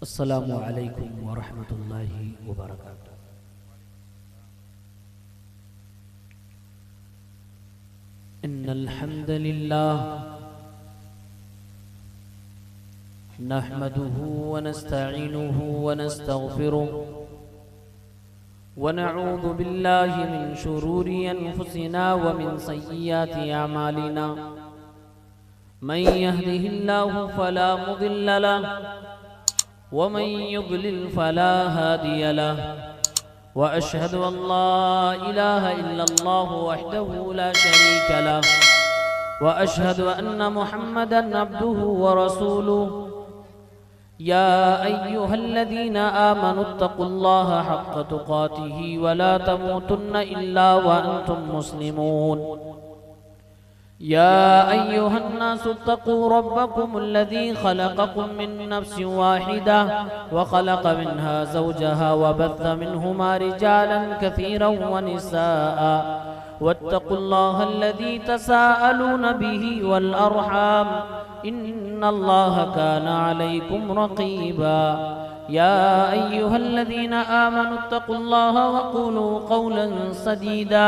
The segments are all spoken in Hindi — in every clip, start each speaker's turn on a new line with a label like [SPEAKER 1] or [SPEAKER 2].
[SPEAKER 1] अस्सलामु अलैकुम वरहमतुल्लाहि वबरकातुहू। इन्नल हम्दलिल्लाह नहमदुहु व नस्तईनुहु व नस्तगफिरुहु व नऊज़ु बिल्लाहि मिन शुरूरि अनफुसिना व मिन सय्यिआति अमालिना। मन यहदिहिल्लाहु फला मुदिल्ल लहु व मन युद्लिल फला हादिय लहु व अशहदु अन ला इलाहा इल्लल्लाहु वहदहु ला शरीक लहु व अशहदु अन्न मुहम्मदन अब्दुहु व रसूलुहु। या अय्युहल्लज़ीना आमनुत्तक़ुल्लाहा हक़्क़ तुक़ातिही व ला तमूतुन्न इल्ला व अंतुम मुस्लिमून। या अय्युहन्नासु इत्तक़ू रब्बकुमुल्लज़ी खलक़कुम मिन नफ्सिन वाहिदा व खलक़ मिन्हा ज़ौजहा व बस्स मिन्हुमा रिजालन कसीरन व निसाअ वत्तक़ुल्लाहल्लज़ी तसाअलून बिही वल अर्हाम इन्नल्लाहा काना अलैकुम रक़ीबा। या अय्युहल्लज़ीना आमनु इत्तक़ुल्लाहा वक़ूलू क़ौलन सदीदा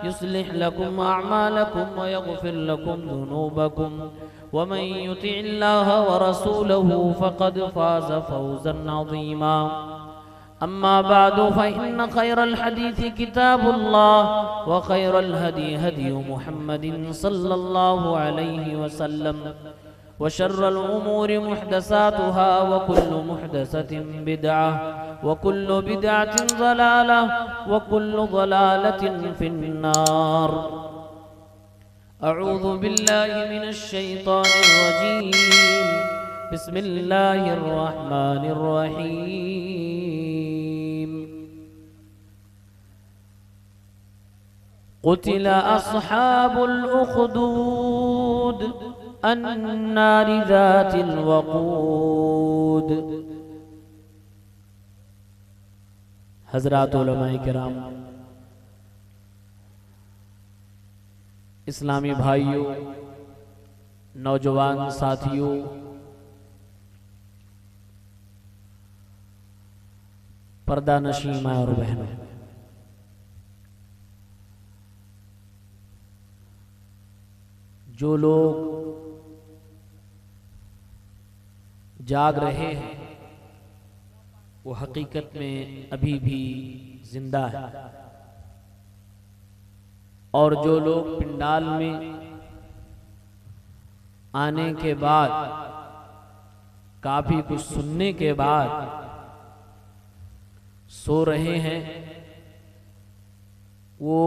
[SPEAKER 1] युस्लिह लकुम अअमालकुम व यग़फिर लकुम ज़ुनूबकुम व मन युतिइल्लाहा व रसूलहु फ़क़द फ़ाज़ फ़ौज़न अज़ीमा। अम्मा बअदु फ़इन्न खैरल हदीसी किताबुल्लाह व खैरल हदी हदी मुहम्मदिन सल्लल्लाहु अलैहि वसल्लम व शर्रल उमूरि मुहदसातुहा व कुल्लु मुहदसतिन बिदअह व कुल्लु बिदअतिन ज़लालह व कुल्लु ज़लालतिन फिन्नार। अऊज़ु बिल्लाहि मिनश शैतानिर रजीम। बिस्मिल्लाहिर रहमानिर रहीम। क़ुतिल अस्हाबुल उख़दूद अन्नारि ज़ातिल वक़ूद। हज़रात उलमाए किराम, इस्लामी भाइयों, नौजवान साथियों, पर्दा नशीं माँ और बहनों, जो लोग जाग रहे हैं वो हकीकत में अभी भी जिंदा है, और जो लोग पिंडाल में आने के बाद काफी कुछ सुनने के बाद सो रहे हैं, वो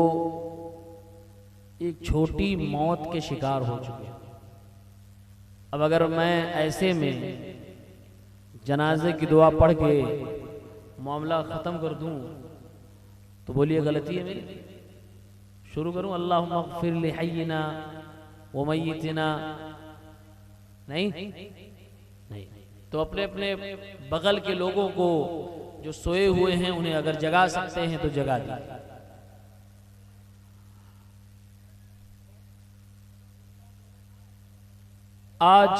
[SPEAKER 1] एक छोटी मौत के शिकार हो चुके हैं। अब अगर मैं ऐसे में जनाजे की दुआ पढ़ के मामला ख़त्म कर दूं तो बोलिए गलती है मेरी? शुरू करूं अल्लाहुम्मा अग़फ़िर लि हय्यिना व मय्यितिना? नहीं नहीं। तो अपने अपने बगल के लोगों को जो सोए हुए हैं उन्हें अगर जगा सकते हैं तो जगा दीजिए। आज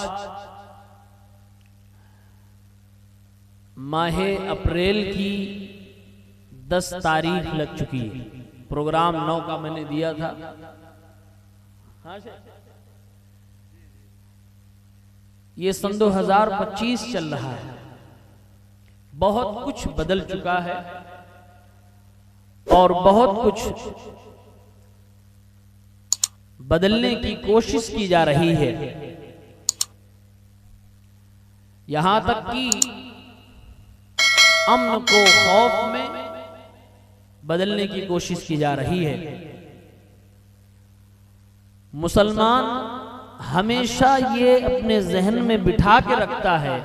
[SPEAKER 1] माहे अप्रैल की 10 तारीख लग चुकी है। प्रोग्राम 9 का मैंने दिया था। ये सन 2025 चल रहा है। बहुत कुछ बदल चुका है और बहुत कुछ बदलने की कोशिश की जा रही है। यहां तक कि अमन को खौफ में बदलने की कोशिश की जा रही है। मुसलमान हमेशा ये अपने जहन में बिठा के रखता है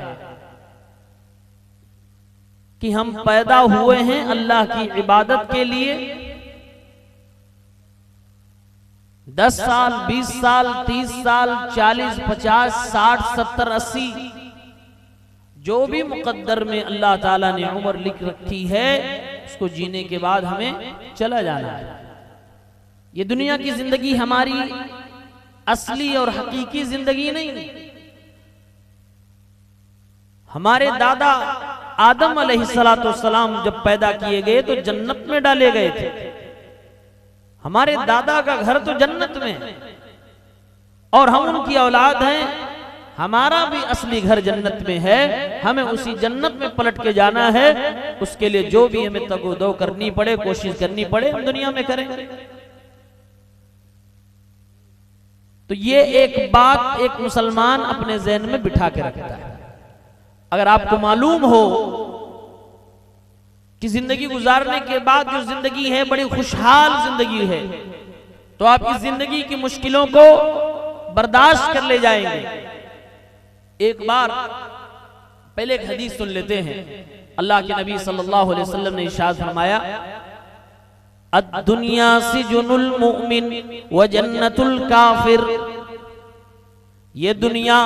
[SPEAKER 1] कि हम पैदा हुए हैं अल्लाह की इबादत के लिए। 10 साल, 20 साल, 30 साल, 40, 50, 60, 70, 80 जो भी मुकद्दर में अल्लाह ताला ने उम्र लिख रखी है उसको जीने के बाद हमें चला जाना है। ये दुनिया की जिंदगी हमारी असली और हकीकी जिंदगी नहीं। हमारे दादा आदम अलैहिस्सलाम जब पैदा किए गए तो जन्नत में डाले गए थे। हमारे दादा का घर तो जन्नत में और हम उनकी औलाद हैं। हमारा भी असली घर जन्नत में है, हमें उसी जन्नत में पलट के जाना है। उसके लिए जो भी हमें तगोदो करनी पड़े, कोशिश करनी पड़े, हम दुनिया में करेंगे। तो ये एक बात एक मुसलमान अपने ज़हन में बिठा के रखता है। अगर आपको मालूम हो कि जिंदगी गुजारने के बाद जो जिंदगी है बड़ी खुशहाल जिंदगी है, तो आप इस जिंदगी की मुश्किलों को बर्दाश्त कर ले जाएंगे। एक बार पहले एक हदीस सुन लेते हैं। अल्लाह के नबी सल्लल्लाहु अलैहि वसल्लम ने इरशाद फरमाया, अद-दुनिया सिजुनुल मुमिन व जन्नतुल काफिर। ये दुनिया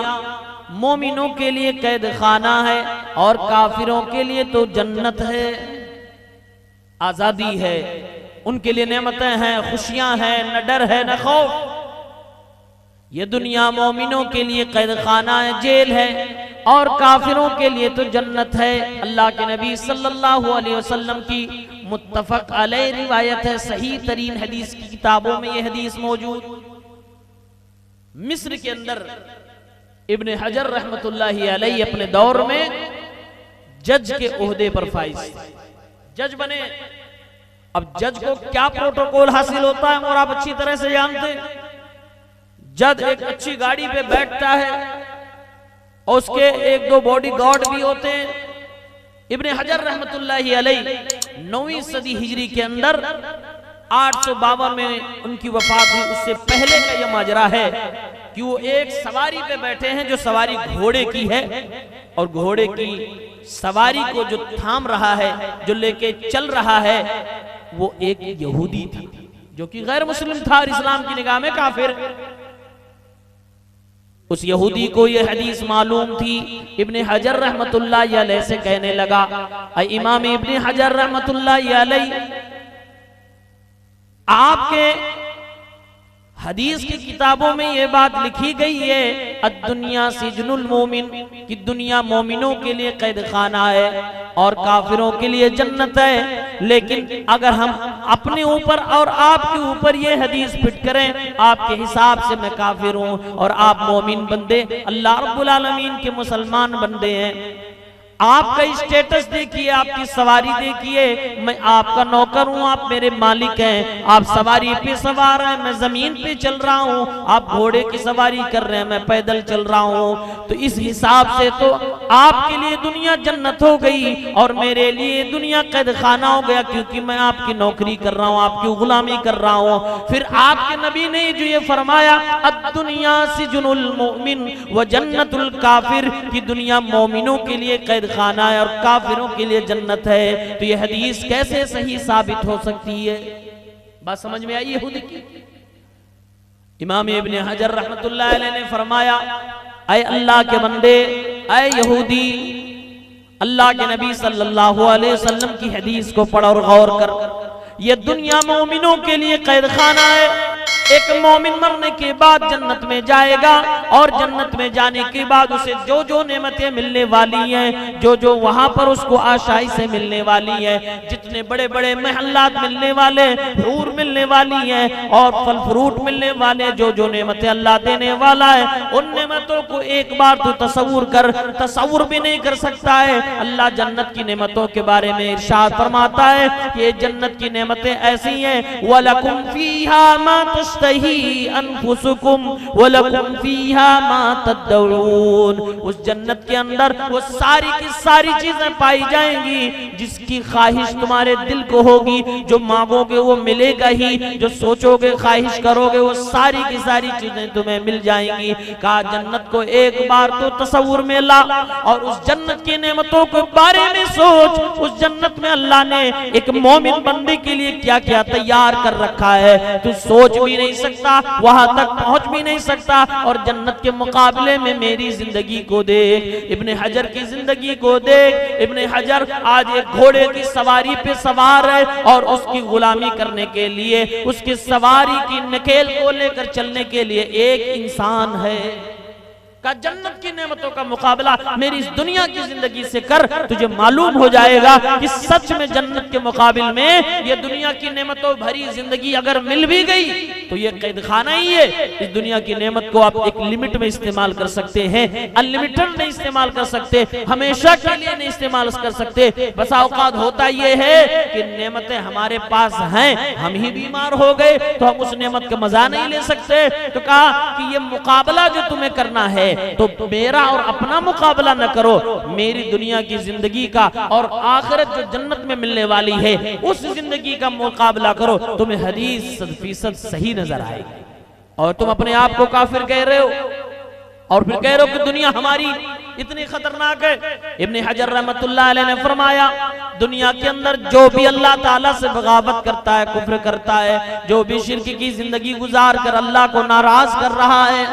[SPEAKER 1] मोमिनों के लिए कैद खाना है और काफिरों के लिए तो जन्नत है, आजादी है, उनके लिए नेमतें हैं, खुशियां हैं, न डर है न खौफ। ये दुनिया मोमिनों के लिए कैद खाना है, जेल है, और काफिरों के लिए तो जन्नत है। अल्लाह के नबी सल्लल्लाहु अलैहि वसल्लम की मुत्तफक अलैह रिवायत है, सही तरीन हदीस की किताबों में यह हदीस मौजूद। मिस्र के अंदर इब्ने हजर रहमतुल्लाहि अलैहि अपने दौर में जज के ओहदे पर फाइज, जज बने। अब जज को क्या प्रोटोकॉल हासिल होता है और आप अच्छी तरह से जानते हैं। जज एक अच्छी गाड़ी पे बैठता है और उसके एक दो बॉडी गार्ड भी होते हैं। इब्ने हजर रहमतुल्लाहि अलैहि 9वीं सदी हिजरी के अंदर 852 में उनकी वफात हुई। उससे पहले का यह माजरा है कि वो एक सवारी पे बैठे हैं जो सवारी घोड़े की है, और घोड़े की सवारी को जो थाम रहा है, जो लेके चल रहा है, वो एक यहूदी था जो कि गैर मुस्लिम था और इस्लाम की निगाह में काफिर। उस यहूदी को यह हदीस मालूम थी। इब्ने हजर रहमतुल्लाहि अलैहि से कहने लगा, इमाम इब्ने हजर रहमतुल्लाहि अलैहि, आपके हदीस की किताबों में यह बात लिखी गई है, अद-दुनिया सिजनुल मोमिन, कि दुनिया मोमिनों के लिए कैद खाना है और काफिरों के लिए जन्नत है। लेकिन अगर हम अपने ऊपर और आपके ऊपर ये हदीस फिट करें, आपके हिसाब से मैं काफिर हूं और आप मोमिन बंदे, अल्लाह रब्बुल आलमीन के मुसलमान बंदे हैं। आपका स्टेटस देखिए, आपकी सवारी देखिए, मैं आपका नौकर हूं, आप मेरे मालिक हैं। आप सवारी पे सवार हैं, मैं जमीन पे चल रहा हूं। आप घोड़े की सवारी कर रहे हैं, मैं पैदल चल रहा हूं। तो इस हिसाब से तो आपके लिए दुनिया जन्नत हो गई और मेरे लिए दुनिया कैद खाना हो गया, क्योंकि मैं आपकी नौकरी कर रहा हूं, आपकी गुलामी कर रहा हूं। फिर आपके नबी ने जो ये फरमाया, अद-दुनिया सिजुनुल मुमिन व जन्नतुल काफिर, की दुनिया मोमिनों के लिए कैद खाना है और काफिरों के लिए जन्नत है, तो यह हदीस कैसे सही साबित हो सकती है? बात समझ में आई यहूदी की? इमाम इब्ने हजर रहमतुल्लाह अलैहि ने फरमाया, ऐ अल्लाह के बंदे, ऐ यहूदी, अल्लाह के नबी सल्लल्लाहु अलैहि वसल्लम की हदीस को पढ़ और गौर कर। यह दुनिया मोमिनों के लिए कैद खाना है। एक मोमिन मरने के बाद जन्नत में जाएगा और जन्नत में जाने के बाद उसे जो जो नेमतें मिलने वाली हैं, जो जो वहां पर उसको आशाई से मिलने वाली है, जितने बड़े बड़े महल्लात मिलने वाले, हूर मिलने वाली हैं और फल फ्रूट मिलने वाले, जो जो नेमतें अल्लाह देने वाला है, उन नेमतों को एक बार तो तसव्वुर कर, तसव्वुर भी नहीं कर सकता है। अल्लाह जन्नत की नेमतों के बारे में इरशाद फरमाता है कि ये जन्नत की नेमतें ऐसी हैं, वलकुम फीहा मा तश्तही अनफुसुकुम वलकुम फीहा मा तदउन। उस जन्नत के अंदर वो सारी की सारी चीजें पाई जाएंगी जिसकी ख्वाहिश तुम्हारे दिल को होगी। जो मांगोगे वो मिलेगा ही, जो सोचोगे ख्वाहिश करोगे वो सारी की सारी चीजें तुम्हें मिल जाएंगी। कहा जन्नत को एक बार तो तसव्वुर में ला और उस जन्नत की नेमतों के बारे में सोच। उस जन्नत में अल्लाह ने एक मोमिन बंदे के लिए क्या क्या तैयार कर रखा है, तू सोच भी नहीं सकता, वहां तक पहुंच भी नहीं सकता। और जन्नत के मुकाबले में मेरी जिंदगी को देख, इब्ने हजर की जिंदगी को देख। इब्ने हजर आज एक घोड़े की सवारी पे सवार है और उसकी गुलामी करने के लिए, उसकी सवारी की नकेल को लेकर चलने के लिए एक इंसान है। का जन्नत की नेमतों का मुकाबला मेरी इस दुनिया की जिंदगी से कर, तुझे मालूम हो जाएगा कि सच में जन्नत के मुकाबिल में ये दुनिया की नेमतों भरी जिंदगी अगर मिल भी गई तो ये कैद खाना ही है। इस दुनिया की नेमत को आप एक लिमिट में इस्तेमाल कर सकते हैं, अनलिमिटेड नहीं इस्तेमाल कर सकते, हमेशा के लिए नहीं इस्तेमाल कर सकते। बसा औकात होता ये है कि नेमतें हमारे पास हैं, हम ही बीमार हो गए तो हम उस नेमत का मजा नहीं ले सकते। तो कहा कि ये मुकाबला जो तुम्हें करना है तो मेरा और अपना मुकाबला न करो, मेरी दुनिया की जिंदगी का और आखिरत जो जन्नत में मिलने वाली है उस जिंदगी का मुकाबला करो, तुम्हें हदीस 100% सही नजर आएगी। और तुम अपने आप को काफिर कह रहे हो और फिर कह रहे हो कि दुनिया हमारी इतनी खतरनाक है। इब्ने हजर रहमतुल्लाह अलैह ने फरमाया, दुनिया के अंदर जो भी अल्लाह ताला से बगावत करता है, कुफ्र करता है, जो भी शिर्क की जिंदगी गुजार कर अल्लाह को नाराज कर रहा है,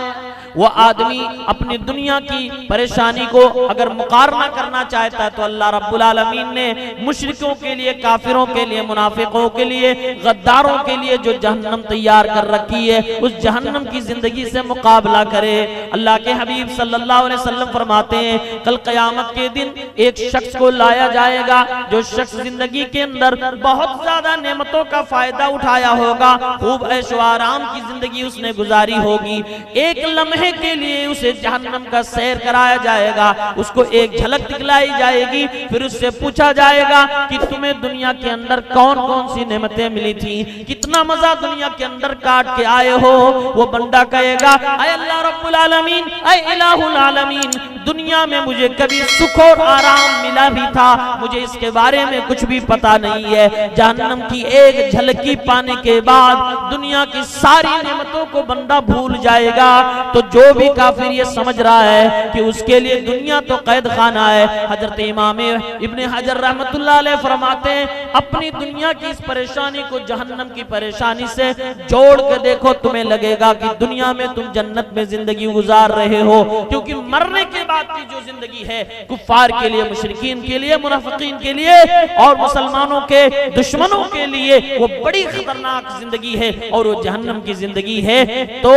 [SPEAKER 1] वो आदमी अपनी दुनिया की परेशानी को अगर मुकारना करना चाहता है तो अल्लाह रब्बुल आलमीन ने मुशरिकों के लिए, काफिरों के लिए, मुनाफिकों के लिए, गद्दारों के लिए जो जहन्नम तैयार कर रखी है उस जहन्नम की जिंदगी से मुकाबला करे। अल्लाह के हबीब सल्लल्लाहु अलैहि वसल्लम फरमाते हैं, कल क़यामत के दिन एक शख्स को लाया जाएगा जो शख्स जिंदगी के अंदर बहुत ज्यादा नेमतों का फायदा उठाया होगा, खूब ऐशो आराम की जिंदगी उसने गुजारी होगी, एक लम्हे के लिए उसे जहन्नम का सैर कराया जाएगा, उसको एक झलक दिखलाई जाएगी, फिर उससे पूछा जाएगा कि तुम्हें दुनिया के अंदर कौन कौन सी नेमतें मिली थी, कितना मजा दुनिया के अंदर काट के आए हो। वो बंदा कहेगा, ऐ अल्लाह रब्बुल आलमीन, ऐ इलाहुल आलमीन, दुनिया में मुझे कभी सुख और आराम मिला भी था, मुझे इसके बारे में कुछ भी पता नहीं है। जहन्नम की एक झलकी पाने के बाद दुनिया की सारी नेमतों को बंदा भूल जाएगा। तो जो भी काफिर ये समझ रहा है कि उसके लिए दुनिया तो कैद खाना है, हजरत इमाम इब्ने हजर रहमतुल्लाह अलैह फरमाते हैं, अपनी दुनिया की इस परेशानी को जहन्नम की परेशानी से जोड़ के देखो, तुम्हें लगेगा कि दुनिया में तुम जन्नत में जिंदगी गुजार रहे हो, क्योंकि मरने के बाद की जो जिंदगी है कुफ्फार के लिए, मुशरिकीन के लिए, मुनाफिकीन के लिए और मुसलमानों के दुश्मनों के लिए वो बड़ी खतरनाक जिंदगी है और वो जहन्नम की जिंदगी है। तो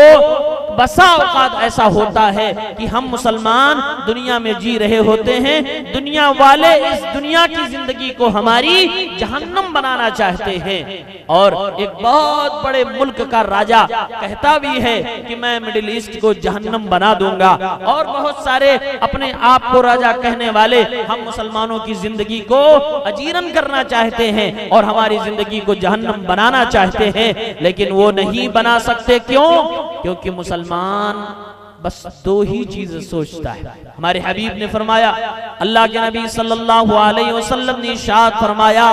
[SPEAKER 1] बसा औकात ऐसा होता है कि हम मुसलमान दुनिया में जी रहे होते हैं, दुनिया वाले इस दुनिया की जिंदगी को हमारी जहन्नम बनाना चाहते हैं। और एक बहुत बड़े मुल्क का राजा कहता भी है कि मैं मिडिल ईस्ट को जहन्नम बना दूंगा, और बहुत सारे अपने आप को राजा कहने वाले हम मुसलमानों की जिंदगी को अजीरन करना चाहते हैं और हमारी जिंदगी को जहन्नम बनाना चाहते हैं, लेकिन वो नहीं बना सकते। क्यों? क्योंकि मुसलमान बस दो ही चीजें सोचता है। हमारे हबीब ने फरमाया, अल्लाह के नबी सल्लल्लाहु अलैहि वसल्लम ने इरशाद फरमाया,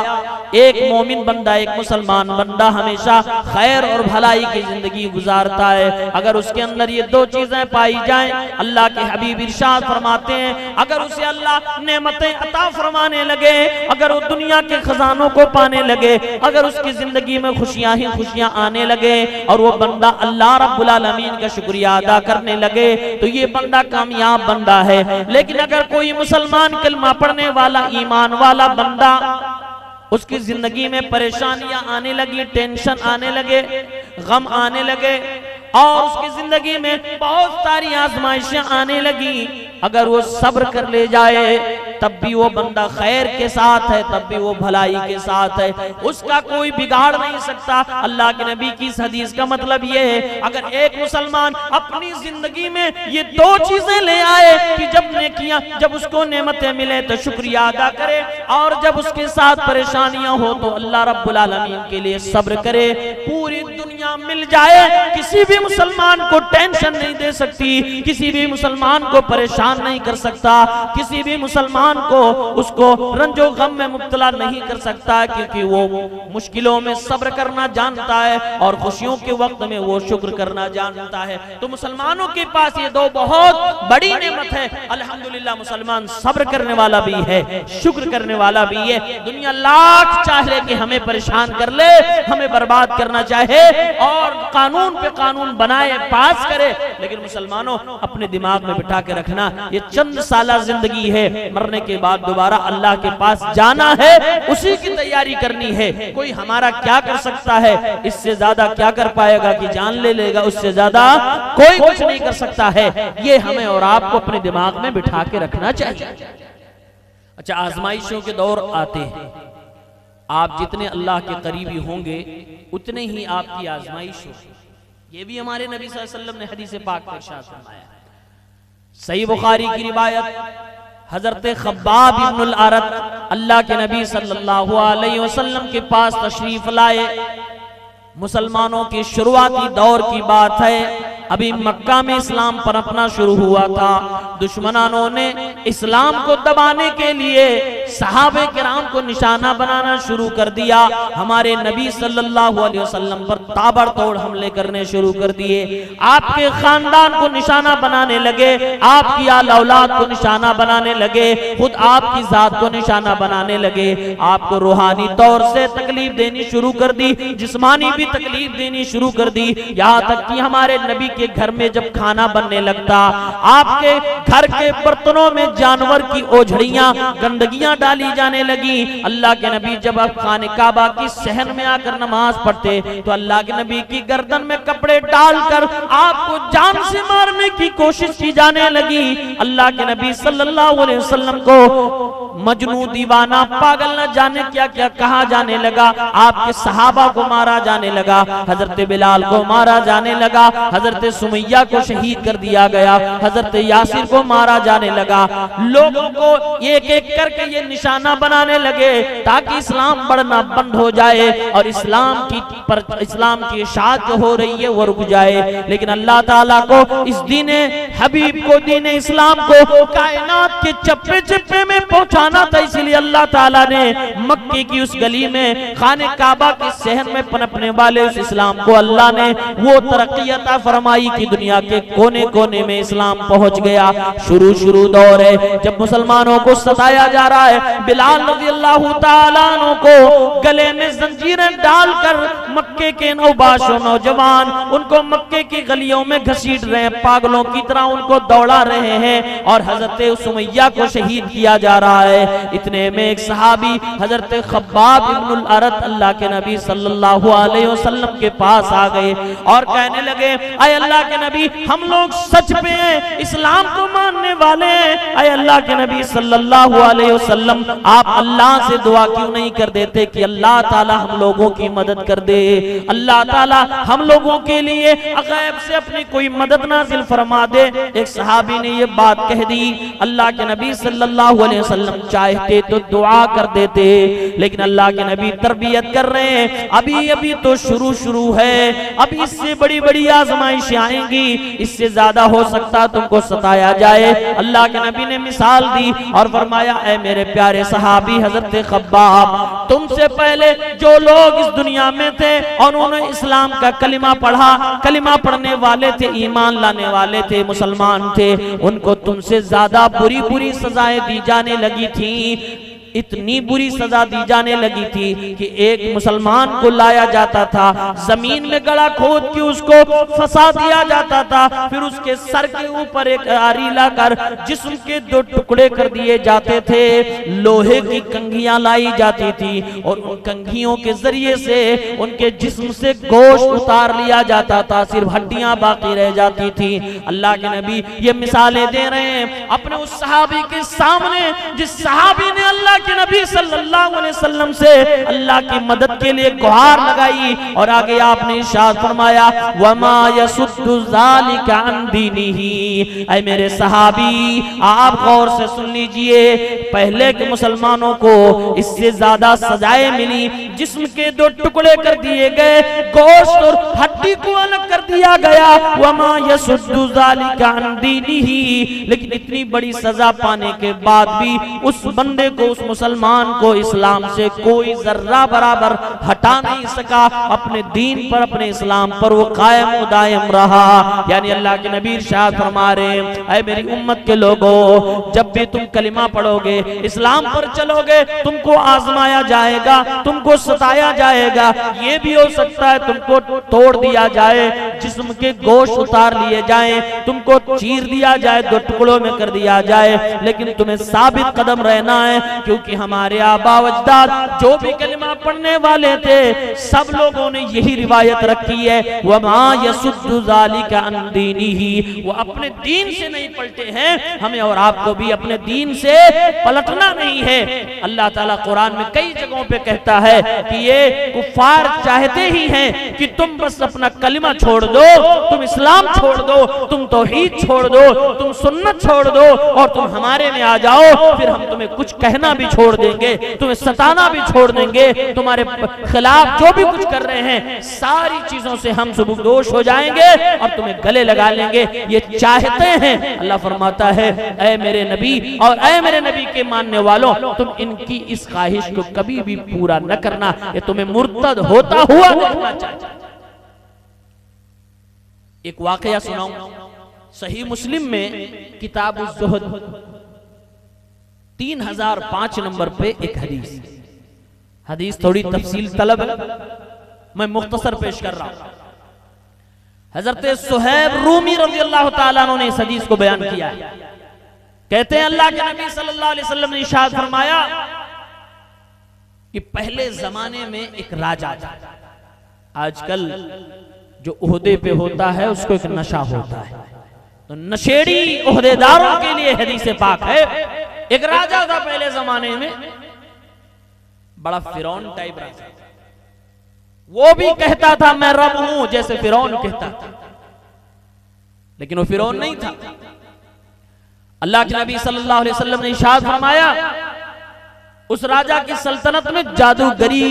[SPEAKER 1] एक मोमिन बंदा, एक मुसलमान बंदा हमेशा खैर और भलाई की जिंदगी गुजारता है अगर उसके अंदर ये दो चीजें पाई जाएं। अल्लाह के हबीब इरशाद फरमाते हैं, अगर उसे अल्लाह नेमतें अता फरमाने लगे, अगर वो दुनिया के खजानों को पाने लगे, अगर उसकी जिंदगी में खुशियां ही खुशियां आने लगे और वो बंदा अल्लाह रब्बुल आलमीन का शुक्रिया अदा करने लगे, तो ये बंदा कामयाब बंदा है। लेकिन अगर कोई मुसलमान कलमा पढ़ने वाला, ईमान वाला बंदा, उसकी जिंदगी में परेशानियां आने लगी, टेंशन आने लगे, गम आने लगे और उसकी जिंदगी में बहुत सारी आजमाइशें आने लगी, अगर वो सब्र कर ले जाए तब भी वो बंदा खैर के साथ है, तब भी वो भलाई के साथ है, उसका कोई बिगाड़ नहीं सकता। अल्लाह के नबी की इस हदीस का मतलब ये है, अगर एक मुसलमान अपनी जिंदगी में ये दो चीजें ले आए कि जब नेकियां, जब उसको नेमतें मिले तो शुक्रिया अदा करे, और जब उसके साथ परेशानियां हो तो अल्लाह रब्बुल आलमीन के लिए सब्र करे, पूरी दुनिया मिल जाए, किसी भी मुसलमान को टेंशन नहीं दे सकती, किसी भी मुसलमान को परेशान नहीं कर सकता, किसी भी मुसलमान को उसको रंजो गम में मुब्तला नहीं कर सकता, क्योंकि वो मुश्किलों में सब्र करना जानता है और खुशियों के वक्त में वो शुक्र करना जानता है। तो मुसलमानों के पास ये दो बहुत बड़ी नेमत है। अल्हम्दुलिल्लाह मुसलमान सब्र करने वाला भी है, शुक्र करने वाला भी है। दुनिया लाख चाहे कि हमें परेशान कर ले, हमें बर्बाद करना चाहे और कानून पे कानून बनाए, पास करे, लेकिन मुसलमानों अपने दिमाग में बिठा के रखना, ये चंद साला जिंदगी है, मरने मरने के बाद दोबारा अल्लाह के पास जाना है, उसी की तैयारी करनी है। कोई हमारा क्या कर सकता है, इससे ज्यादा क्या कर पाएगा कि जान ले लेगा, उससे ज्यादा कोई कुछ नहीं कर सकता है। ये हमें और आपको अपने दिमाग में बिठा के रखना चाहिए। अच्छा, आजमाइशों के दौर आते हैं, आप जितने अल्लाह के करीबी होंगे उतने ही आपकी आजमाइश होगी। ये भी हमारे नबी सल्लल्लाहु अलैहि वसल्लम ने हदीस पाक में इरशाद फरमाया। सही बुखारी की रिवायत, हजरत खब्बाब इब्नुल अरत अल्लाह के नबी सल्लल्लाहु अलैहि वसल्लम के पास तशरीफ लाए। मुसलमानों की शुरुआती दौर की बात है, अभी मक्का में इस्लाम पनपना शुरू हुआ था। दुश्मनानों ने इस्लाम को दबाने के लिए सहाबे किराम को निशाना बनाना शुरू कर दिया। हमारे नबी सल्लल्लाहु अलैहि वसल्लम पर ताबड़तोड़ हमले करने शुरू कर दिए। आपके खानदान को निशाना बनाने लगे, आपकी आल औलाद को निशाना बनाने लगे, खुद आपकी जात को निशाना बनाने लगे। आपको रूहानी तौर से तकलीफ देनी शुरू कर दी, जिस्मानी भी तकलीफ देनी शुरू कर दी। यहाँ तक कि हमारे नबी के घर में जब खाना बनने लगता, आपके घर के बर्तनों में जानवर की ओझड़ियां, गंदगियां डाली जाने लगी। अल्लाह के नबी जब आप खाने काबा की सहन में आकर नमाज पढ़ते तो अल्लाह के नबी की गर्दन में कपड़े डालकर आपको जान से मारने की कोशिश की जाने लगी। अल्लाह के नबी सल्लल्लाहु अलैहि वसल्लम को मजनू, दीवाना, पागल न जाने क्या क्या कहा जाने लगा। आपके सहाबा को मारा जाने लगा, हजरत बिलाल को मारा जाने लगा, हजरत सुमैया को शहीद कर दिया गया, हजरत यासिर को मारा जाने लगा। लोगों को एक एक करके ये निशाना बनाने लगे ताकि इस्लाम बढ़ना बंद हो जाए और इस्लाम की इशाअत जो हो रही है वो रुक जाए। लेकिन अल्लाह ताला को इस दीने हबीब को, दीने इस्लाम को कायनात के चप्पे चप्पे में पहुंचाना था। इसलिए अल्लाह ताला ने मक्के की उस गली में, खाने काबा के सहन में पनपने वाले उस इस्लाम को अल्लाह ने वो तरक्की अता फरमाई कि दुनिया के कोने कोने में इस्लाम पहुंच गया। शुरू दौर है जब मुसलमानों को सताया जा रहा है। बिलाल रज़ियल्लाहु ताला अन्हु को गले में जंजीरें डालकर मक्के के नौबाशो नौजवान उनको मक्के की गलियों में घसीट रहे हैं, पागलों की तरह उनको दौड़ा रहे हैं और हजरत सुमैया को शहीद किया जा रहा है। इतने में एक सहाबी हजरत खब्बाब इब्नुल अरत अल्लाह के नबी सल्लल्लाहु अलैहि वसल्लम के पास आ गए और कहने लगे, अय अल्लाह के नबी, हम लोग सच पे हैं, इस्लाम को मानने वाले हैं। अय अल्लाह के नबी सल्लल्लाहु अलैहि वसल्लम, आप अल्लाह से दुआ क्यों नहीं कर देते कि अल्लाह ताला हम लोगों की मदद कर दे, अल्लाह ताला हम लोगों के लिए गैब से अपनी कोई मदद नाजिल फरमा दे। एक सहाबी ने ये बात कह दी। अल्लाह के नबी सल्लल्लाहु अलैहि वसल्लम चाहते तो दुआ कर देते, लेकिन अल्लाह के नबी तरबियत कर रहे हैं, अभी तो शुरू है, अभी इससे बड़ी बड़ी आजमाइशें आएंगी, इससे ज्यादा हो सकता तुमको सताया जाए। अल्लाह के नबी ने मिसाल दी और फरमाया, ऐ मेरे प्यारे सहाबी हजरत खब्बाब, तुमसे पहले जो लोग इस दुनिया में थे और उन्होंने इस्लाम का कलिमा पढ़ा, कलिमा पढ़ने वाले थे, ईमान लाने वाले थे, मुसलमान थे, उनको तुमसे ज्यादा बुरी सजाएं दी जाने लगी थी। इतनी बुरी सजा दी जाने लगी थी कि एक मुसलमान को लाया जाता था, जमीन में गड़ा खोद के उसको फंसा दिया जाता था, फिर उसके सर के ऊपर एक आरी लाकर जिस्म के 2 टुकड़े कर दिए जाते थे। लोहे की कंघियां लाई जाती थी और उन कंघियों के जरिए से उनके जिस्म से गोश्त उतार लिया जाता था, सिर्फ हड्डियां बाकी रह जाती थी। अल्लाह के नबी ये मिसालें दे रहे हैं अपने उस सहाबी के सामने, जिस सहाबी ने अल्लाह के नबी सल्लल्लाहु अलैहि वसल्लम से अल्लाह की मदद के लिए गुहार लगाई और आगे आपने इरशाद फरमाया, वमा यसुद्दु ज़ालिका अन दीनिही। ऐ मेरे सहाबी, आप गौर से सुन लीजिए, पहले के मुसलमानों को इससे ज्यादा सजाएं मिली, जिस्म के 2 टुकड़े कर दिए गए, गोश्त और हड्डी को अलग कर दिया गया। वमा यसुद्दु ज़ालिका अन दीनिही। लेकिन इतनी बड़ी सजा पाने के बाद भी उस बंदे को, उस मुसलमान को इस्लाम से कोई जर्रा बराबर हटा नहीं सका। अपने दीन पर, अपने इस्लाम पर वो कायम दायम रहा। यानी अल्लाह के नबी इरशाद फरमा रहे, ऐ मेरी उम्मत के लोगों, जब भी तुम कलिमा पढ़ोगे, इस्लाम पर चलोगे, तुमको आजमाया जाएगा, तुमको सताया जाएगा। ये भी हो सकता है तुमको तोड़ दिया जाए, जिस्म के गोश्त उतार लिए जाए, तुमको चीर दिया जाए, दो टुकड़ों में कर दिया जाए, लेकिन तुम्हें साबित कदम रहना है। क्योंकि हमारे आबा अजदाद जो भी कलिमा पढ़ने वाले थे, सब लोगों ने यही रिवायत रखी है, वमा यसुद्दु ज़ालिका अन दीनिही, वो अपने दीन से नहीं पलटे हैं। हमें और आपको भी अपने दीन से पलटना नहीं है। अल्लाह ताला कुरान में कई जगहों पे कहता है कि ये कुफार चाहते ही हैं कि तुम बस अपना कलिमा छोड़ दो, तुम इस्लाम छोड़ दो, तुम तौहीद छोड़ दो, तुम सुन्नत छोड़ दो और तुम हमारे में आ जाओ, फिर हम तुम्हें कुछ कहना भी छोड़ देंगे, तुम्हें सताना भी छोड़ देंगे, तुम्हारे खिलाफ जो भी कुछ कर रहे हैं सारी चीजों से हम सुबुकदोश हो जाएंगे और तुम्हें गले लगा लेंगे। ये चाहते हैं। अल्लाह फरमाता है, ऐ मेरे नबी और ऐ मेरे नबी के मानने वालों, तुम इनकी इस ख्वाहिश को कभी भी पूरा न करना, ये तुम्हें मुर्तद होता हुआ देखना चाहिए। एक वाकया सुनाऊं, सही मुस्लिम में किताब उज़्ज़ुहद 3005 नंबर पे एक हदीस थोड़ी तफसील तलब है, मैं मुख्तसर पेश कर रहा हूं। हजरत सुहैब रूमी रज़ी अल्लाह ताला अन्हु ने इस हदीस को बयान किया है। कहते हैं अल्लाह के नबी सल्लल्लाहु अलैहि वसल्लम ने इरशाद फरमाया कि पहले जमाने में एक राजा था। आजकल जो ओहदे पे होता है उसको एक नशा होता है, तो नशेड़ी ओहदेदारों के लिए हदीस पाक है। एक राजा था पहले जमाने में, बड़ा फिरौन टाइप राजा, वो भी कहता था मैं रब हूं, जैसे फिरौन कहता था, लेकिन वो फिरौन नहीं था। अल्लाह के नबी सल्लल्लाहु अलैहि वसल्लम ने इरशाद फरमाया, उस राजा की सल्तनत में जादूगरी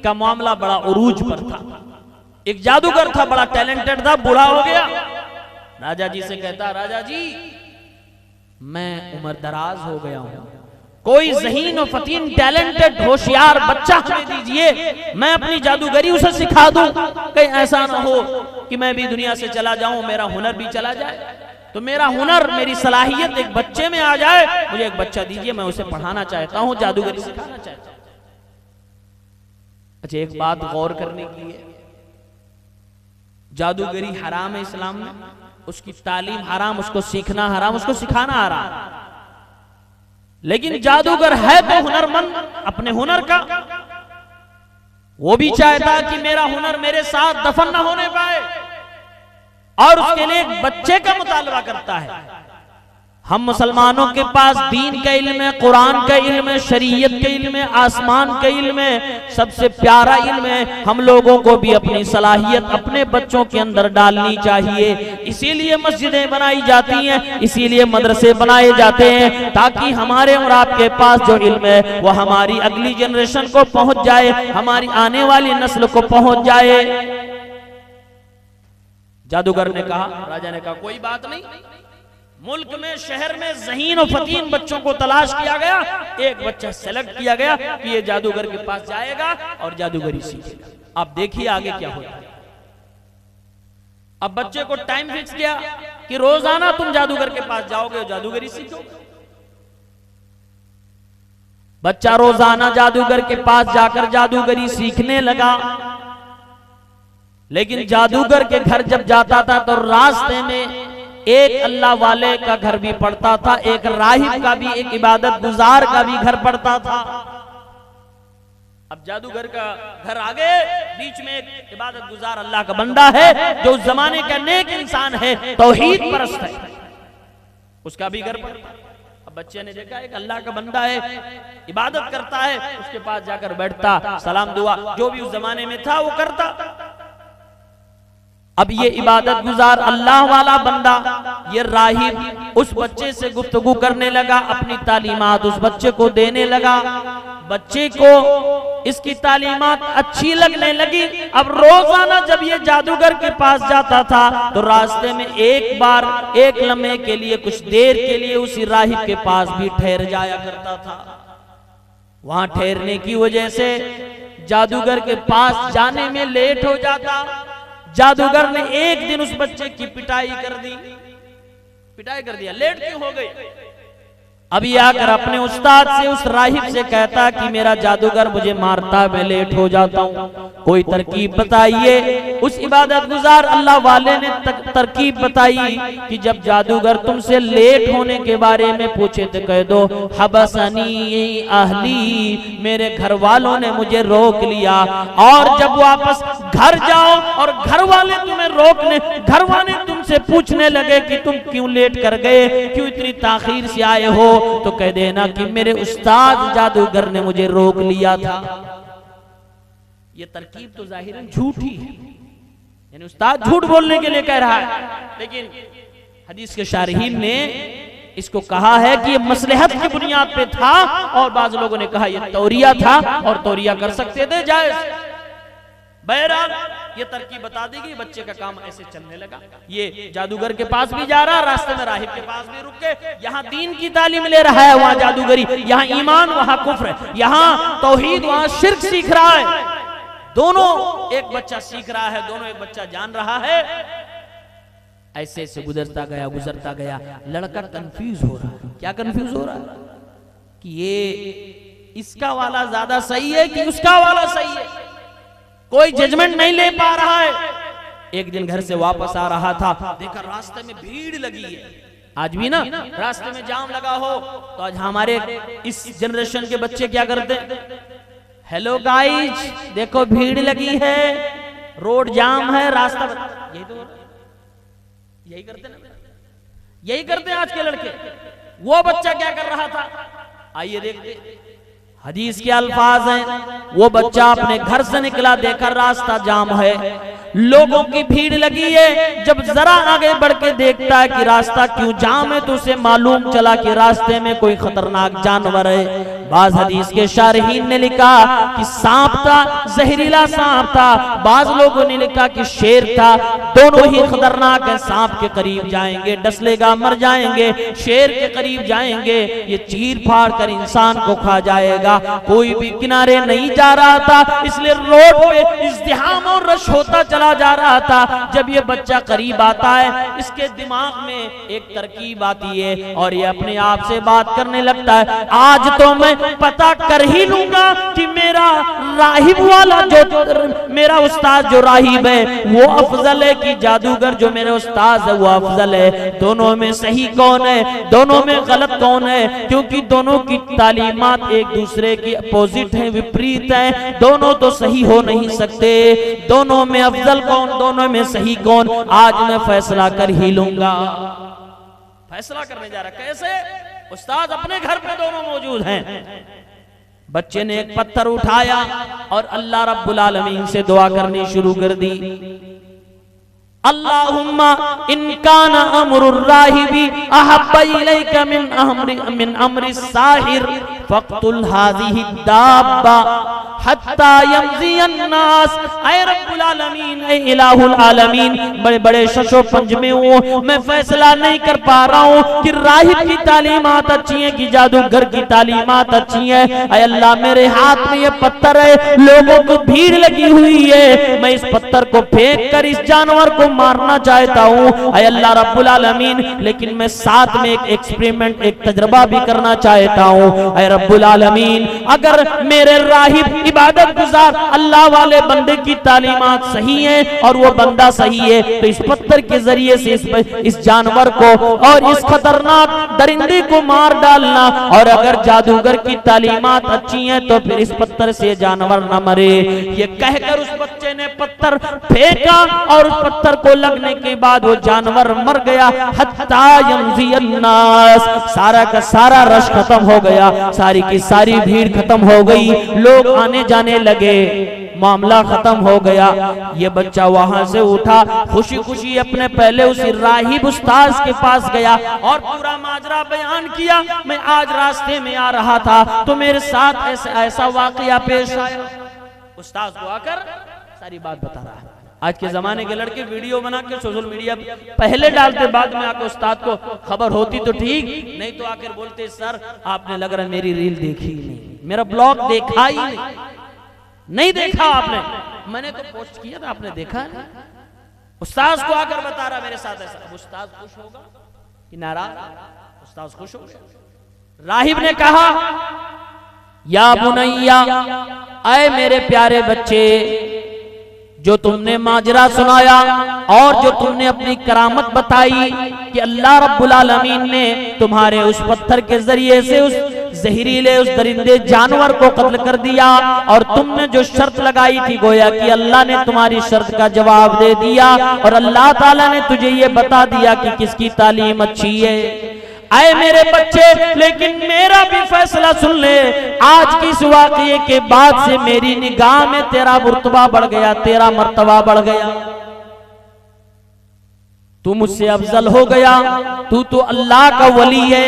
[SPEAKER 1] का मामला बड़ा उरूज पर था। एक जादूगर था, बड़ा टैलेंटेड था, बूढ़ा हो गया। राजा जी से कहता, राजा जी मैं उम्र दराज हो गया हूं, कोई ज़हीन और फतीन टैलेंटेड होशियार बच्चा हमें दीजिए, मैं अपनी जादूगरी उसे सिखा दूं। कहीं ऐसा ना हो कि मैं भी दुनिया से चला जाऊं, मेरा हुनर भी चला जाए। तो मेरा हुनर, मेरी सलाहियत एक बच्चे में आ जाए, मुझे एक बच्चा दीजिए, मैं उसे पढ़ाना चाहता हूं, जादूगरी सिखाना चाहता हूं। अच्छा, एक बात गौर करने की है, जादूगरी हराम है इस्लाम में, उसकी तालीम हराम, उसको सीखना हराम, उसको सिखाना हराम। लेकिन जादूगर है तो हुनरमंद, अपने हुनर का वो भी चाहता कि मेरा हुनर मेरे साथ दफन न होने पाए, और उसके लिए एक बच्चे का मुतालबा करता है। हम मुसलमानों के पास दीन का इल्म है, कुरान का इल्म है, शरीयत का इल्म है, आसमान का इल्म है, सबसे प्यारा इल्म है। हम लोगों को भी अपनी सलाहियत अपने बच्चों के अंदर डालनी चाहिए। इसीलिए मस्जिदें बनाई जाती हैं, इसीलिए मदरसे बनाए जाते हैं, ताकि हमारे और आपके पास जो इल्म है वो हमारी अगली जनरेशन को पहुंच जाए, हमारी आने वाली नस्ल को पहुंच जाए। जादूगर ने कहा, राजा ने कहा, कोई बात नहीं, मुल्क में, शहर में ज़हीन और फतीन बच्चों को तलाश किया गया, एक बच्चा सेलेक्ट किया गया कि ये जादूगर के पास जाएगा और जादूगरी सीखेगा। आप देखिए आगे क्या होता है। अब बच्चे को टाइम फिक्स किया कि रोजाना तुम जादूगर के पास जाओगे और जादूगरी सीखोगे। बच्चा रोजाना जादूगर के पास जाकर जादूगरी सीखने लगा। लेकिन जादूगर के घर जब जाता था तो रास्ते में एक अल्लाह वाले का घर भी पड़ता था, एक राहिब का भी, एक इबादत गुजार का भी घर पड़ता था। अब जादूगर का घर आगे, बीच में एक इबादत गुजार अल्लाह का बंदा है जो उस जमाने का नेक इंसान है, तौहीद परस्त है, उसका भी घर पड़ता। अब बच्चे ने देखा एक अल्लाह का बंदा है, इबादत करता है, उसके पास जाकर बैठता, सलाम दुआ जो भी उस जमाने में था वो करता। अब ये इबादत गुजार अल्लाह वाला बंदा, ये राहिब उस बच्चे से गुफ्तगू करने लगा, अपनी तालीमात उस बच्चे को देने लगा। बच्चे को इसकी तालीमात अच्छी लगने लगी। अब रोजाना जब ये जादूगर के पास जाता था तो रास्ते में एक बार, एक लम्हे के लिए, कुछ देर के लिए उसी राहिब के पास भी ठहर जाया करता था। वहां ठहरने की वजह से जादूगर के पास जाने में लेट हो जाता। जादूगर ने एक दिन उस बच्चे की पिटाई कर दी, पिटाई कर दिया, लेट क्यों हो गई। अभी आकर अपने उस्ताद से, उस राहिब से कहता कि मेरा जादूगर मुझे मारता, मैं लेट हो जाता हूँ, कोई तरकीब बताइए। उस इबादत गुजार अल्लाह वाले ने तरकीब बताई कि जब जादूगर तुमसे लेट होने के बारे में पूछे तो कह दो हबसनी अहली, मेरे घर वालों ने मुझे रोक लिया। और जब वापस घर जाओ और घर वाले तुम्हें रोकने, घर वाले तुमसे पूछने लगे कि तुम क्यों लेट कर गए, क्यों इतनी ताखीर से आए हो, तो कह देना कि मेरे उस्ताद जादूगर ने मुझे रोक लिया था। ये तरकीब तो जाहिरन झूठी है, यानी उस्ताद झूठ बोलने के लिए कह रहा है, लेकिन हदीस के शारहीन ने इसको कहा है कि ये मसलहत की बुनियाद पे था, और बाज लोगों ने कहा ये तौरिया था और तौरिया कर सकते थे, जायज। बहरहाल ये तरकीब बता देगी, बच्चे का काम ऐसे चलने लगा। ये जादूगर के पास भी जा रहा, रास्ते में राहिब के पास भी रुक के, यहाँ दीन की तालीम ले रहा है, वहाँ जादूगरी, यहाँ ईमान वहाँ कुफ्र, यहाँ तौहीद वहाँ शिर्क सीख रहा है। दोनों एक बच्चा सीख रहा है, दोनों एक बच्चा जान रहा है। ऐसे ऐसे गुजरता गया, लड़का कंफ्यूज हो रहा है। क्या कंफ्यूज हो रहा है कि ये इसका वाला ज्यादा सही है कि उसका वाला सही है, कोई जजमेंट नहीं ले पा रहा है। एक दिन घर से वापस आ रहा था, देखा रास्ते में भीड़ लगी है। आज भी ना रास्ते में जाम लगा हो तो आज हमारे इस जनरेशन के बच्चे क्या करते, हेलो गाइज देखो भीड़ लगी है, रोड जाम है, रास्ता यही तो यही करते ना, यही करते हैं आज के लड़के। वो बच्चा क्या कर रहा था, आइए देखते। हदीस के अल्फाज हैं, वो बच्चा अपने घर से निकला, देखा रास्ता जाम है, लोगों की भीड़ लगी है। जब जरा आगे बढ़ के देखता है कि रास्ता क्यों जाम है, तो उसे मालूम चला कि रास्ते में कोई खतरनाक जानवर है। बाज हदीस के शारहीन ने लिखा कि सांप था, जहरीला सांप था, बाज लोगों ने लिखा कि शेर था। दोनों ही खतरनाक है, सांप के करीब जाएंगे डस लेगा, मर जाएंगे, शेर के करीब जाएंगे ये चीर फाड़ कर इंसान को खा जाएगा। कोई भी किनारे नहीं जा रहा था, इसलिए रोड पे इज़्दिहाम और रश होता चला जा रहा था। जब ये बच्चा करीब आता है, इसके दिमाग में एक तरकीब आती है और ये अपने आप से बात करने लगता है, आज तो मैं पता कर ही लूंगा कि मेरा राहिब वाला जो मेरा उस्ताद जो राहिब है वो अफजल है कि जादूगर जो मेरे उस्ताद है वो अफजल है। दोनों में सही कौन है, दोनों में गलत कौन है, क्योंकि दोनों की तालीमात एक दूसरे की अपोजिट है, विपरीत है। दोनों तो सही हो नहीं सकते, दोनों में अफजल कौन, दोनों में सही कौन, आज मैं फैसला कर ही लूंगा। फैसला करने जा रहा, कैसे? उस्ताद अपने घर पे दोनों मौजूद हैं। बच्चे ने एक पत्थर उठाया और अल्लाह रब्बुल आलमीन से दुआ करनी शुरू कर दी। अल्लाहुम्मा इन काना अमरुर राहिबी अहब्बा इलैका मिन अमरि साहिर फक्तुल हाज़िहि दाब्बा हत्ता यमज़ियन नास। ऐ रब्बुल आलमीन, ऐ इलाहुल आलमीन, बड़े बड़े शशो पंज में हूँ, मैं फैसला नहीं कर पा रहा हूँ कि राहिब की तालीमात अच्छी है कि जादूगर की तालीमात अच्छी है। ऐ अल्लाह, मेरे हाथ में ये पत्थर है, लोगों को भीड़ लगी हुई है, मैं इस पत्थर को फेंक कर इस जानवर को मारना चाहता हूँ। ऐ अल्लाह रब्बुल आलमीन, लेकिन मैं साथ में एक एक्सपेरिमेंट, एक तजर्बा भी करना चाहता हूँ। ऐ रब्बुल आलमीन, अगर मेरे राहिब इबादत गुजार अल्लाह वाले बंदे की तालीमात सही है और वो बंदा सही है, तो इस पत्थर के जरिए से इस जानवर को और इस खतरनाक दरिंदे को मार डालना। और अगर जादूगर की तालीमात अच्छी है तो फिर इस पत्थर से जानवर न मरे। ये कहकर उस बच्चे ने पत्थर फेंका और उस पत्थर को लगने के बाद वो जानवर मर गया। हत्ता यमज़ियन नास, सारा का सारा रश खत्म हो गया, सारी की सारी भीड़ खत्म हो गई, लोग आने जाने लगे, मामला खत्म हो गया। ये बच्चा वहां से उठा, खुशी खुशी अपने पहले उसी राहिब उस्ताद के पास गया और पूरा माजरा बयान किया। मैं आज रास्ते में आ रहा था तो मेरे साथ ऐसा वाकया पेश आया। उस्ताद को आकर सारी बात बता रहा है। आज के जमाने के लड़के वीडियो बना के सोशल मीडिया पहले डालते, बाद में आकर उस्ताद को खबर होती तो ठीक, नहीं तो आकर बोलते सर आपने लग रहा मेरी रील देखी नहीं, मेरा ब्लॉग देखा ही नहीं देखा आपने। मैंने तो पोस्ट किया था, आपने देखा है? उस्ताद को आकर बता रहा मेरे साथ ऐसा। अब उस्ताद खुश होगा कि नाराज? उस्ताद खुश हो गया। राहिब ने कहा, या बुनैया, ऐ मेरे प्यारे बच्चे, जो तुमने माजरा सुनाया और जो तुमने अपनी करामत बताई कि अल्लाह रब्बुल आलमीन ने तुम्हारे उस पत्थर के जरिए से उस जहरीले उस दरिंदे जानवर को कत्ल कर दिया, और तुमने जो शर्त लगाई थी, गोया कि अल्लाह ने तुम्हारी शर्त का जवाब दे दिया, और अल्लाह ताला ने तुझे ये बता दिया कि किसकी तालीम अच्छी है। आए मेरे बच्चे, लेकिन मेरा भी फैसला सुन ले। आज की इस वाक़ये के बाद से मेरी निगाह में तेरा रुतबा बढ़ गया, तेरा मर्तबा बढ़ गया, तू मुझसे अफजल हो गया। तू तो अल्लाह का वली है,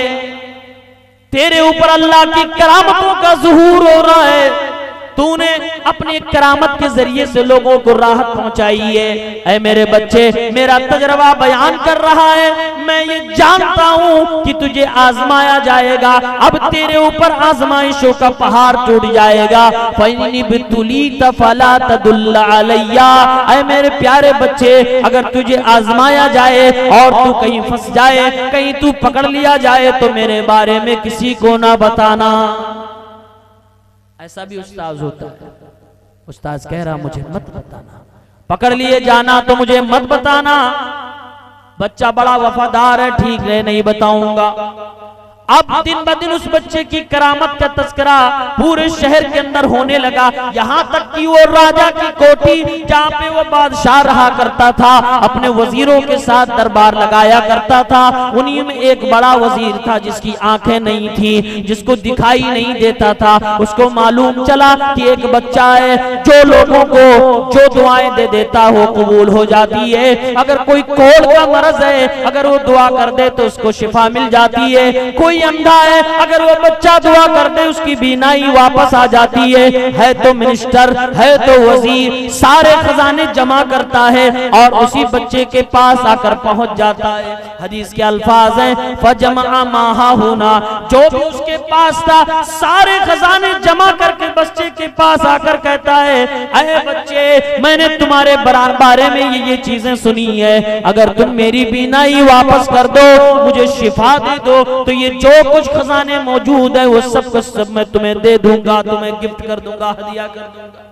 [SPEAKER 1] तेरे ऊपर अल्लाह की करामतों का ज़ुहूर हो रहा है। तूने अपनी करामत के जरिए से लोगों को राहत पहुंचाई है। ऐ मेरे बच्चे, मेरा तजर्बा बयान कर रहा है, मैं ये जानता हूं कि तुझे आजमाया जाएगा। अब तेरे ऊपर आजमाइशों का पहाड़ टूट जाएगा। फइन्नी बितुलीत फला तदुल्ल अलैया। ऐ मेरे प्यारे बच्चे, अगर तुझे आजमाया जाए और तू कहीं फंस जाए, कहीं तू पकड़ लिया जाए, तो मेरे बारे में किसी को ना बताना। ऐसा भी उस्ताद होता है। उस्ताद कह रहा, मुझे मत बताना, पकड़ लिए जाना तो मुझे मत बताना। बच्चा बड़ा वफादार है, ठीक है, नहीं बताऊंगा। अब दिन ब दिन उस बच्चे की करामत का तस्करा पूरे शहर के अंदर होने लगा। यहाँ तक कि वो राजा की कोठी, जहाँ पे वो बादशाह रहा करता था, अपने वजीरों के साथ दरबार लगाया करता था। उन्हीं में एक बड़ा वजीर था जिसकी आंखें नहीं थी, जिसको दिखाई नहीं देता था। उसको मालूम चला कि एक बच्चा है जो लोगों को जो दुआएं दे देता हो कबूल हो जाती है। अगर कोई कोढ़ का मरज है, अगर वो दुआ कर दे तो उसको शिफा मिल जाती है। कोई अंधा है, अगर वो बच्चा दुआ कर दे उसकी बीनाई वापस आ जाती है तो मिनिस्टर, है तो वजीर, सारे खजाने जमा करता है और उसी बच्चे के पास आकर पहुंच जाता है। हदीस के अल्फाज हैं, फजमा माहा होना, जो भी उसके पास था सारे खजाने जमा करके बच्चे के पास आकर कहता है, अरे बच्चे, मैंने तुम्हारे बारे में ये चीजें सुनी है, अगर तुम मेरी बीनाई वापस कर दो, मुझे शिफा दे दो, तो ये जो कुछ खजाने मौजूद है वो सब मैं तुम्हें दे दूंगा, तुम्हें गिफ्ट कर दूंगा, हदिया कर दूंगा।